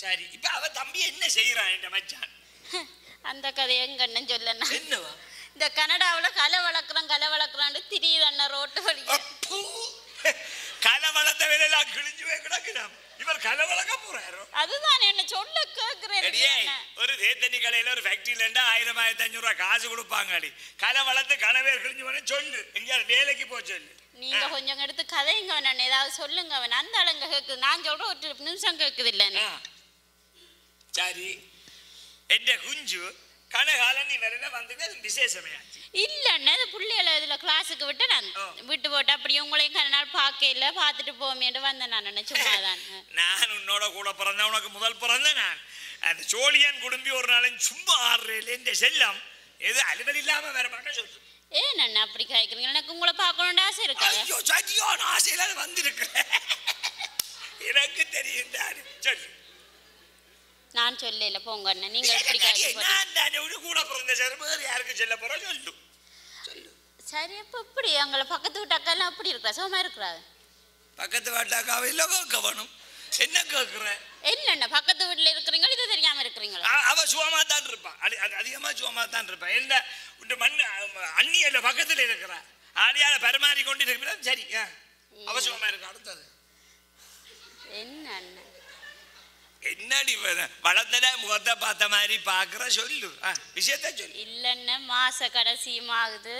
சரி இப்ப அவ தம்பி என்ன செய்யறான் என்ற மச்சான் அந்த கதையை எங்கன்னு சொல்லண்ணா என்னவா இந்த கனடாவில் கலை வளர்க்குறான்னு திரியுது அண்ணா ரோட்டு வழி கலை வளர்த்த வேலையெல்லாம் கிழிஞ்சு போய் கிடக்குறான் இவர் கலை வளர்க்க போறாரோ அதுதான் என்ன சொல்ல கேட்கிறேன் ஒரு தேத்தனி கடையில ஒரு ஃபேக்டரியில 1000 1500 ரூபாய் காசு கொடுப்பாங்க அடி கலை வளர்த்து கனவேர் கிழிஞ்சு போன சொல்லு எங்கேயாவது வேலைக்கு போ சொல்லு நீங்க கொஞ்சம் எடுத்து கதைங்க அவன் ஏதாவது சொல்லுங்க அவன் அந்த ஆளுங்க கேக்குது நான் சொல்றேன் ஒரு நிமிஷம் கேக்குது இல்ல சரி என்ற குஞ்சு கனகாலம் நீ வரல வந்தது விசேஷமே இல்லண்ணா இது பிள்ளைகளை இதுல கிளாஸுக்கு விட்டு நான் விட்டு போட்டு அப்படியே உங்களையும் கன நாள் பார்க்கல பார்த்துட்டு போமேன்னு வந்தேன் நான் சும்மாதான் நான் உன்னோட கூட பிறந்த உனக்கு முதல் பிறந்த நான் அந்த சோழியன் குடும்பி ஒரு நாளும் சும்மா ஆடுறேன் இந்த செல்லம் எது அலுவல் இல்லாம வேற மாட்டேன் சொல்லு ஏன் அண்ணா அப்படி கேட்குறீங்க எனக்கு உங்களை பார்க்கணும்னு ஆசை இருக்காது ஐயோ சத்தியான ஆசையில வந்திருக்கிறேன் எனக்கு தெரியும் சொல்லு நான் சொல்லல போங்க அண்ணா நீங்க எப்படி கூட பிறந்த சார் யாருக்கு சொல்ல போறோம் சொல்லு சொல்லு சரி அப்ப இப்படி எங்களை பக்கத்து வீட்டு அக்கெல்லாம் அப்படி இருக்கா சோமா இருக்கிறாரு பக்கத்து வீட்டாக்காவை இல்லை கவனம் என்ன கேட்குற என்னண்ணா பக்கத்து வீட்டுல இருக்கிறீங்க இது தெரியாம இருக்கிறீங்களா அவ சுகமா தான் இருப்பான் அதிகமா சுகமா தான் இருப்பான் என்ன இந்த மண் அண்ணி இல்ல பக்கத்துல இருக்கிற ஆளியால பரிமாறி கொண்டு இருக்கிற சரி அவ சுகமா இருக்கு அடுத்தது என்ன அண்ணா என்னடி வளர்ந்தட முகத்தை பார்த்த மாதிரி பாக்குற சொல்லு விஷயத்த சொல்லு இல்லன்னு மாச கடைசியும் ஆகுது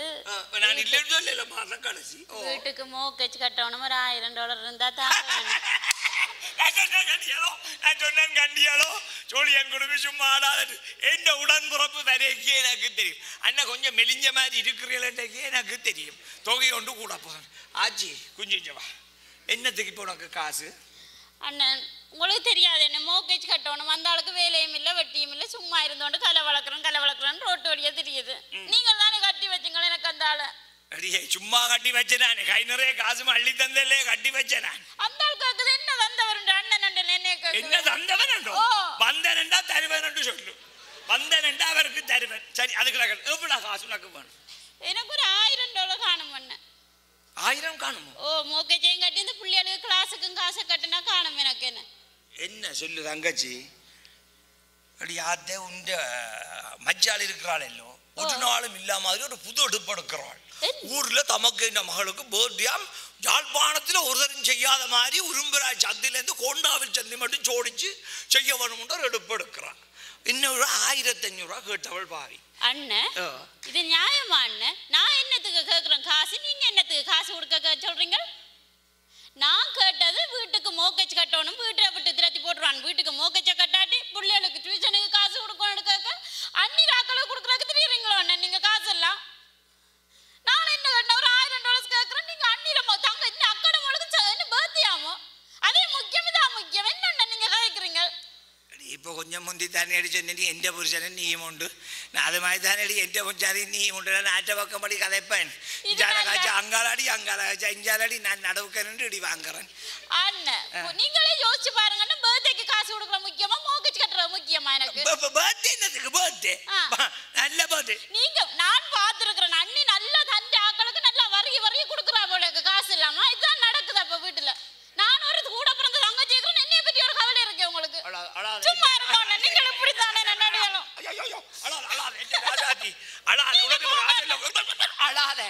நான் இல்லைன்னு சொல்லல மாச கடைசி வீட்டுக்கு மோக்கச்சு கட்டணும் ஒரு $1000 இருந்தா தான் நான் சொன்னேன் கண்டியாலோ சோழியன் குடும்பி சும்மா ஆடாது என்ன உடன்பிறப்பு வரைக்கே எனக்கு தெரியும் அண்ணன் கொஞ்சம் மெலிஞ்ச மாதிரி இருக்கிறீங்களே எனக்கு தெரியும் தொகை கொண்டு கூட போகிறேன் ஆச்சி குஞ்சிஞ்சவா என்னத்துக்கு இப்போ உனக்கு காசு அண்ணன் உங்களுக்கு தெரியாது என்ன மோக்கேஜ் கட்டணும் அந்த ஆளுக்கு வேலையும் இல்லை வெட்டியும் இல்லை சும்மா இருந்தோண்டு கலை வளர்க்குறேன்னு ரோட்டு வழியா தெரியுது நீங்கள் தானே கட்டி வச்சுங்களேன் எனக்கு அந்த ஆளை அடியே சும்மா கட்டி வச்சேன் நான் கை நிறைய காசு அள்ளி தந்தே கட்டி வச்சேன் நான் அந்த ஆள் கேட்குது என்ன வந்தவருண்டு அண்ணன் என்ன தந்தவன் வந்தனண்டா தருவன் சொல்லு வந்தனண்டா அவருக்கு தருவன் சரி அதுக்கு எவ்வளவு காசு உனக்கு வேணும் எனக்கு ஒரு $1000 காணும் அண்ணன் 1000 காணுமோ ஓ மோக்கேஜையும் கட்டி இந்த பிள்ளைகளுக்கு கிளாஸுக்கும் காசை கட்டினா காணும் எனக்கு என்ன என்ன சொல்லு தங்கச்சி அப்படி யாத்தே உண்ட மஜ்ஜால் இருக்கிறாள் எல்லோ ஒரு நாளும் இல்லாம மாதிரி ஒரு புது எடுப்பு எடுக்கிறாள் ஊர்ல தமக்கு இந்த மகளுக்கு பர்த்டேம் யாழ்ப்பாணத்துல ஒருத்தரும் செய்யாத மாதிரி உரும்புராய் சந்திலேருந்து கோண்டாவில் சந்தி மட்டும் ஜோடிச்சு செய்ய வேணும்ன்ற ஒரு எடுப்பு எடுக்கிறான் இன்னும் 1500 ரூபா கேட்டவள் பாவி அண்ணன் இது நியாயமா அண்ணன் நான் என்னத்துக்கு கேட்குறேன் காசு நீங்க என்னத்துக்கு காசு கொடுக்க சொல்றீங்க நான் கேட்டது வீட்டுக்கு மோக்கேஜ் கட்டணும் வீட்டை விட்டு திரட்டி போட்டுருவான் வீட்டுக்கு மோக்கேஜை கட்டாட்டி பிள்ளைகளுக்கு டியூஷனுக்கு காசு கொடுக்கணும்னு கேட்க அண்ணி ராக்களை கொடுக்குறதுக்கு தெரியுறீங்களோ அண்ணன் நீங்க காசு எல்லாம் நான் என்ன கேட்டேன் ஒரு $1000 கேட்குறேன் நீங்க அண்ணில தங்க இன்னும் அக்கடை முழுக்க என்ன பேர்த்தியாமோ அதே முக்கியம் இதான் முக்கியம் என்ன நீங்க கேட்குறீங்க இப்போ கொஞ்சம் முந்தி தானே அடிச்சு எந்த புருஷனை நீயும் உண்டு நான் அது மாதிரி தானே அடி எந்த புருஷாரி நீயும் உண்டு நாட்டை பக்கம் படி கதைப்பேன் இஞ்சால காய்ச்சா அங்காலாடி அங்கால காய்ச்சா இஞ்சாலாடி நான் நடவுக்கணுன்னு இடி வாங்குறேன் அண்ணன் நீங்களே யோசிச்சு பாருங்கன்னா பர்த்டேக்கு காசு கொடுக்குற முக்கியமா மோக்கேஜ் கட்டுறது முக்கியமா எனக்கு பர்த்டே என்னதுக்கு பர்த்டே நல்ல பர்த்டே நீங்க நான் பார்த்துருக்கிறேன் அண்ணி நல்லா தண்டி ஆக்களுக்கு நல்லா வரைய கொடுக்குறா போல காசு இல்லாம இதுதான் நடக்குது அப்ப வீட்டுல நான் ஒரு கூட பிறந்த தங்கச்சி இருக்கிறேன் என்னைய பத்தி ஒரு கவலை இருக்கு உங்களுக்கு சும்மா இருக்கோம் நீங்க எப்படி தானே நடிகணும் அழாத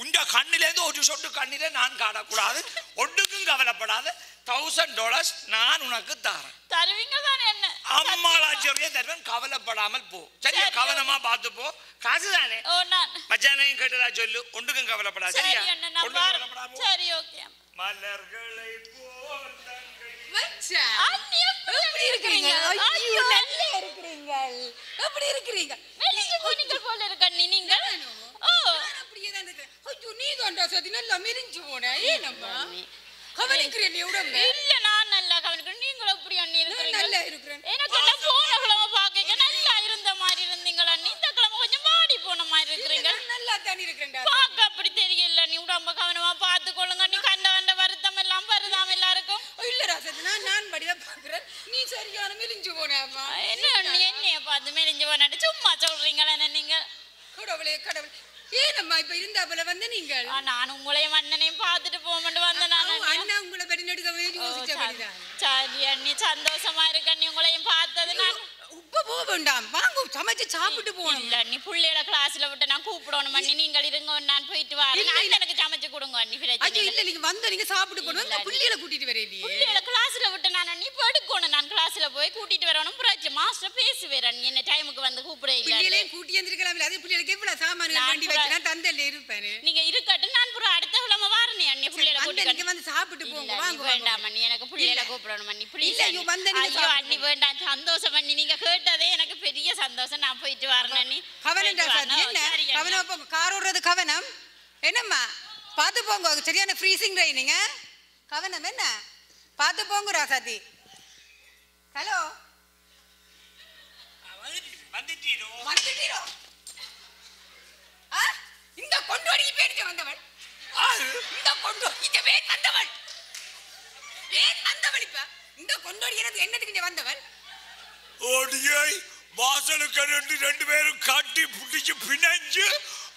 உண்ட கண்ணிலேருந்து ஒரு சொட்டு கண்ணிலே நான் காணக்கூடாது ஒன்றுக்கும் கவலைப்படாத $1000 நான் உனக்கு தரேன் தருவீங்க தானே என்ன அம்மாளாச்சரிய தருவேன் கவலைப்படாமல் போ சரியா கவனமா பார்த்து போ காசு தானே மச்சானையும் கேட்டதா சொல்லு ஒன்றுக்கும் கவலைப்படாது சரியா சரி ஓகே மலர்களை போல் மச்சான் அண்ணி எப்படி இருக்கீங்க ஐயோ நல்லா இருக்கீங்க எப்படி இருக்கீங்க மெலிஞ்சு போனீங்க போல இருக்க நீங்க ஓ அப்படியே தான் இருக்கேன் ஐயோ நீ தான்டா சதி நல்லா மெலிஞ்சு போனே ஏனம்மா கவனிக்கிறேன் நீ உடம்ப இல்ல நான் நல்லா கவனிக்கிறேன் நீங்களும் அப்படி அண்ணி இருக்கீங்க நல்லா இருக்கேன் எனக்கு என்ன போன கிழமை பாக்க நல்லா இருந்த மாதிரி இருந்தீங்களா நீ இந்த கிழமை கொஞ்சம் வாடி போன மாதிரி இருக்கீங்க நல்லா தான் இருக்கேன்டா பாக்க அப்படி தெரியல நீ உடம்ப கவனமா பார்த்து கொள்ளுங்க நீ கண்ட வருத்தம் எல்லாம் வருதாம எல்லாருக்கும் இல்ல ராசதி நான் படியா பாக்குறேன் நீ சரியான மெலிஞ்சு போனேம்மா என்ன நீ என்னைய பார்த்து மெலிஞ்சு போனாட்டு சும்மா சொல்றீங்களா நீங்க கடவுளே கடவுள் ஏனம்மா இப்ப இருந்தாப்புல வந்து நீங்கள் நான் உங்களையும் அண்ணனையும் பார்த்துட்டு போகமாட்டு வந்தேன் நான் அண்ணா உங்களை பற்றி நடுக்க யோசிச்சபடிதான் சரி அண்ணி சந்தோஷமா இருக்கு அண்ணி உங்களையும் பார்த்தது நான் உப்ப போக வேண்டாம் வாங்க சமைச்சு சாப்பிட்டு போகணும் இல்ல அண்ணி புள்ளையோட கிளாஸ்ல விட்டு நான் கூப்பிடணும் அண்ணி நீங்கள் இருங்க நான் போயிட்டு வரேன் அண்ணனுக்கு சமைச்சு கொடுங்க அண்ணி பிரச்சனை இல்ல நீங்க வந்து நீங்க சாப்பிட்டு போகணும் புள்ளையில கூட்டிட்டு வரலையே புள்ளையோட கிளாஸ்ல விட்டு நான் அண்ணி படுக்கணும் நான் கிளாஸ்ல போய் கூட்டிட்டு வரணும் பிரச்சனை மாஸ்டர் பேசுவேன் அண்ணி என்ன டைமுக்கு வந்து கூப்பிட இல்ல புள்ளையிலையும் கூட்டி வந்திருக்கலாம் அதே புள்ளைகளுக்கு எவ்வளவு சாமான் வண்டி வச்சுனா தந்தல்ல இருப்பேன் நீங்க இருக்கட்டும் நான் புற அடுத்த கிழமை வரேன் அண்ணி புள்ளையில கூட்டி நீங்க வந்து சாப்பிட்டு போங்க வாங்க வேண்டாம் அண்ணி எனக்கு புள்ளையில கூப்பிடணும் அண்ணி ப்ளீஸ் ஐயோ வந்து நீங்க அண்ணி வேண்டாம் சந்தோஷம் அண்ணி நீங்க கேட்டதே எனக்கு பெரிய சந்தோஷம் நான் போயிட்டு வரேன் அண்ணி கவனம்டா சார் என்ன கவனம் கார் ஓடுறது கவனம் என்னம்மா பார்த்து போங்க சரியான ஃப்ரீசிங் ட்ரைனிங்க கவனம் என்ன பார்த்து போங்க ராசாத்தி ஹலோ வந்துட்டீரோ இந்த கொண்டோடி பேடிக்க வந்தவள் இந்த கொண்டோடி வந்தவள் ஏன் வந்தவள் இப்ப இந்த கொண்டோடி என்னதுக்கு இங்க வந்தவள் ஓடியை வாசலுக்கு ரெண்டு பேரும் காட்டி புடிச்சு பிணைஞ்சு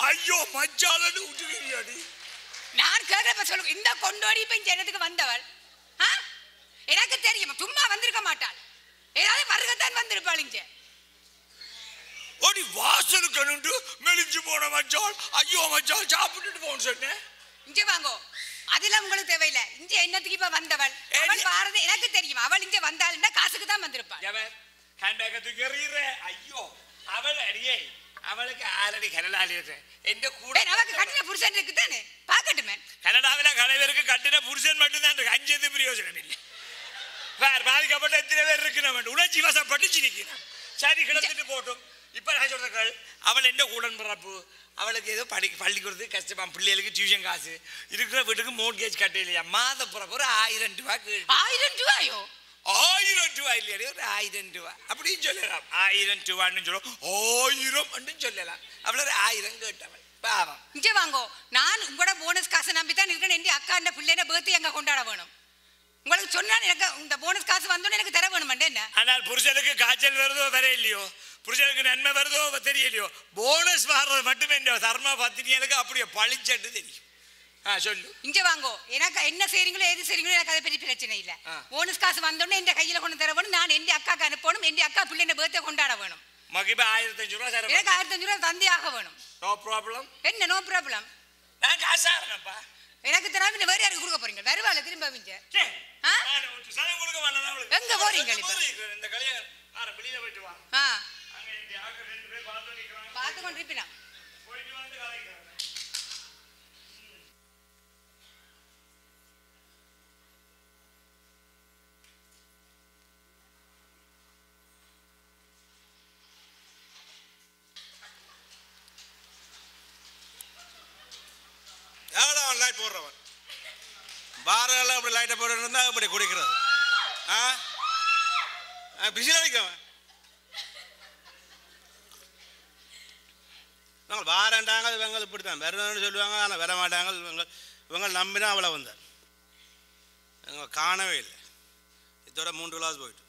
ஐயோ மச்சாலன்னு விட்டுருக்கியாடி நான் கேட்கிறப்ப சொல்லுங்க இந்த கொண்டோடி இப்ப இங்க என்னதுக்கு வந்தவள் எனக்கு தெரியும் சும்மா வந்திருக்க மாட்டாள் ஏதாவது வருகத்தான் வந்திருப்பாள் இங்க ஓடி வாசலுக்கு மெலிஞ்சு போன மச்சால் ஐயோ மச்சால் சாப்பிட்டுட்டு போன்னு சொன்னேன் இங்க வாங்கோ அதெல்லாம் உங்களுக்கு தேவையில்லை இங்க என்னத்துக்கு இப்ப வந்தவள் அவள் வாரது எனக்கு தெரியும் அவள் இங்க வந்தாள்னா காசுக்கு தான் வந்திருப்பாள் ஐயோ அவள் அடியே அவளுக்கு ஆல்ரெடி கனடாவில் இருக்கு எந்த கூட நமக்கு கட்டின புருஷன் இருக்கு தானே பாக்கட்டுமே கனடாவில் கலைவருக்கு கட்டின புருஷன் மட்டும்தான் இருக்கு அஞ்சது பிரயோஜனம் இல்லை வேற பாதிக்கப்பட்ட எத்தனை பேர் இருக்கு நம்ம உணர்ச்சி வசப்பட்டு சிரிக்கணும் சரி கிடந்துட்டு போட்டும் இப்ப நான் சொல்றேன் அவள் என்ன உடன் பிறப்பு அவளுக்கு ஏதோ பள்ளிக்கூடத்துக்கு கஷ்டமா பிள்ளைகளுக்கு டியூஷன் காசு இருக்கிற வீட்டுக்கு மோட்கேஜ் கட்ட இல்லையா மாத பிறப்பு ஒரு 1000 ரூபாய் 1000 ரூபாயோ 1000 ரூபாய் இல்லையா ஒரு 1000 ரூபாய் அப்படின்னு சொல்லலாம் 1000 ரூபான்னு சொல்லுவோம் 1000 சொல்லலாம் அவ்வளவு 1000 கேட்டவள் பாவம் இங்க வாங்கோ நான் உங்களோட போனஸ் காசை நம்பித்தான் இருக்கேன் என் அக்கா இந்த பிள்ளைன பர்த்டே எங்க கொண்டாட வேணும் உங்களுக்கு சொன்னா எனக்கு இந்த போனஸ் காசு வந்தோன்னு எனக்கு தர வேணுமாண்டே என்ன ஆனால் புருஷனுக்கு காய்ச்சல் வருதோ வர இல்லையோ புருஷனுக்கு நன்மை வருதோ தெரியலையோ போனஸ் வர்றது மட்டுமே இந்த தர்ம பத்தினிகளுக்கு அப்படியே பழிச்சட்டு தெரியும் சொல்லு இங்க வாங்கோ எனக்கு என்ன செய்றீங்களோ ஏது செய்றீங்களோ எனக்கு அதை பற்றி பிரச்சனை இல்ல போனஸ் காசு வந்தோடனே என் கையில கொண்டு தர வேணும் நான் என் அக்காக்கு அனுப்பணும் என் அக்கா பிள்ளைன பர்த்டே கொண்டாட வேணும் மகிபா 1500 ரூபாய் தர எனக்கு 1500 ரூபாய் தந்தியாக வேணும் நோ ப்ராப்ளம் என்ன நோ ப்ராப்ளம் நான் காசாறேன்ப்பா எனக்கு தராம வேற யாருக்கு கொடுக்க போறீங்க வருவால திரும்ப வீங்க எங்க போறீங்க இந்த கல்யாணம் வெளியில போயிட்டு வா அங்க இந்த ஆக்க 2 பேர் பார்த்து நிக்கறாங்க பார்த்து கொண்டு இருப்பினா போயிட்டு வந்து கலைக்கிறேன் எவ்வளோ லைட் போடுறவன் பாரெல்லாம் அப்படி லைட்டை போட்டு இருந்தால் அப்படி குடிக்கிறது பிஸியில் வைக்கவன் நாங்கள் வாரண்டாங்க இவங்க இப்படி தான் வரணும்னு சொல்லுவாங்க ஆனால் வர மாட்டாங்க இவங்க நம்பினா அவ்வளோ வந்தார் எங்க காணவே இல்லை இதோட 3 கிளாஸ் போயிட்டு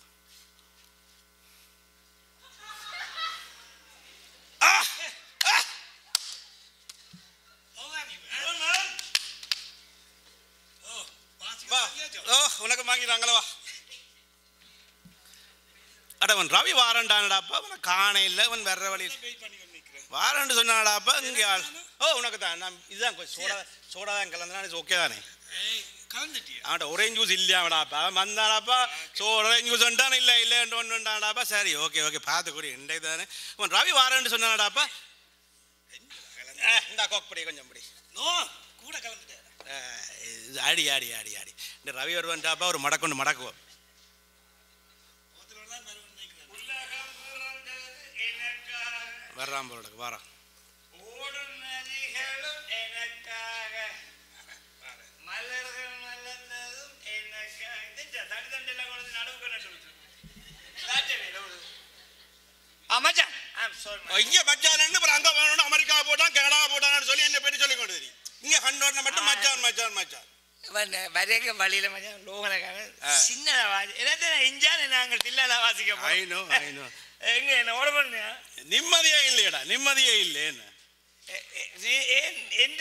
உனக்கு வாங்கிட்டாங்களவா அடவன் ரவி வாரண்டானடாப்பா அவனை காண இல்லை அவன் வர்ற வழியில் வாரண்டு சொன்னாடாப்பா இங்கே உனக்கு தான் நான் இதுதான் சோடா தான் கலந்துனா ஓகே தானே அவன்கிட்ட ஒரேஞ்ச் ஜூஸ் இல்லையாடாப்பா அவன் வந்தாடாப்பா ஒரேஞ்ச் ஜூஸ் வந்துட்டான் இல்லை இல்லைன்ட்டு ஒன்றுண்டாடாப்பா சரி ஓகே பார்த்து கூடி இன்றை தானே அவன் ரவி வாரண்டு சொன்னாடாப்பா இந்த கோப்படி கொஞ்சம் படி கூட கலந்துட்டேன் ஆடி இந்த ரவி வருவான்டாப்பா ஒரு மடக்கொண்டு மடக்குவோம் வர்றான் போறதுக்கு வாரான் இங்க மச்சான் அமெரிக்கா போட்டான் கனடா போட்டான்னு சொல்லி என்ன பேர் சொல்லி கொண்டு தெரியும் இங்க கண்டோட மட்டும் மச்சான் வரைய வழியில மச்சான் லோகனக்காக சின்ன இஞ்சான் நாங்கள் தில்லால வாசிக்க எங்க என்ன ஓட பண்ண நிம்மதியே இல்லையடா நிம்மதியே இல்லைன்னு நீ என்ன